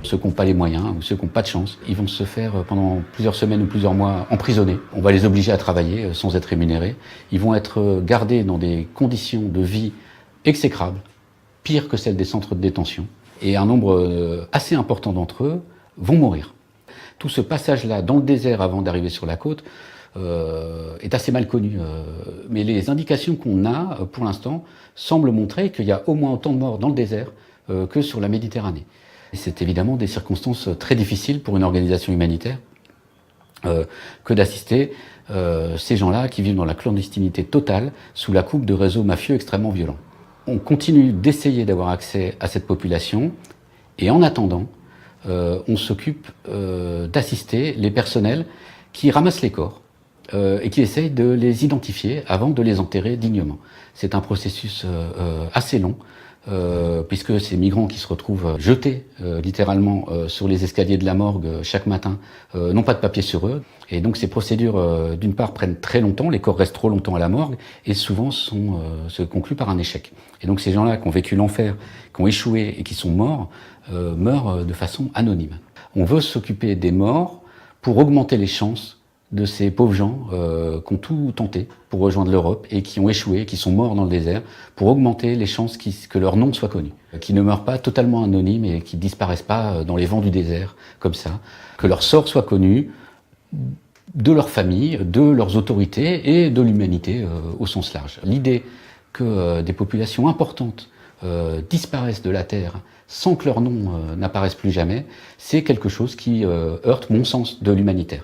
Ceux qui n'ont pas les moyens ou ceux qui n'ont pas de chance, ils vont se faire pendant plusieurs semaines ou plusieurs mois emprisonner. On va les obliger à travailler sans être rémunérés. Ils vont être gardés dans des conditions de vie exécrables, pires que celles des centres de détention. Et un nombre assez important d'entre eux vont mourir. Tout ce passage-là dans le désert avant d'arriver sur la côte est assez mal connu. Mais les indications qu'on a pour l'instant semblent montrer qu'il y a au moins autant de morts dans le désert que sur la Méditerranée. C'est évidemment des circonstances très difficiles pour une organisation humanitaire que d'assister ces gens-là qui vivent dans la clandestinité totale sous la coupe de réseaux mafieux extrêmement violents. On continue d'essayer d'avoir accès à cette population et en attendant, on s'occupe d'assister les personnels qui ramassent les corps et qui essayent de les identifier avant de les enterrer dignement. C'est un processus assez long. Puisque ces migrants qui se retrouvent jetés littéralement sur les escaliers de la morgue chaque matin n'ont pas de papier sur eux. Et donc ces procédures, d'une part, prennent très longtemps, les corps restent trop longtemps à la morgue, et souvent se concluent par un échec. Et donc ces gens-là qui ont vécu l'enfer, qui ont échoué et qui sont morts, meurent de façon anonyme. On veut s'occuper des morts pour augmenter les chances de ces pauvres gens qui ont tout tenté pour rejoindre l'Europe et qui ont échoué, qui sont morts dans le désert, pour augmenter les chances que leur nom soit connu, qu'ils ne meurent pas totalement anonymes et qu'ils ne disparaissent pas dans les vents du désert, comme ça, que leur sort soit connu de leur famille, de leurs autorités et de l'humanité au sens large. L'idée que des populations importantes disparaissent de la Terre sans que leur nom n'apparaisse plus jamais, c'est quelque chose qui heurte mon sens de l'humanitaire.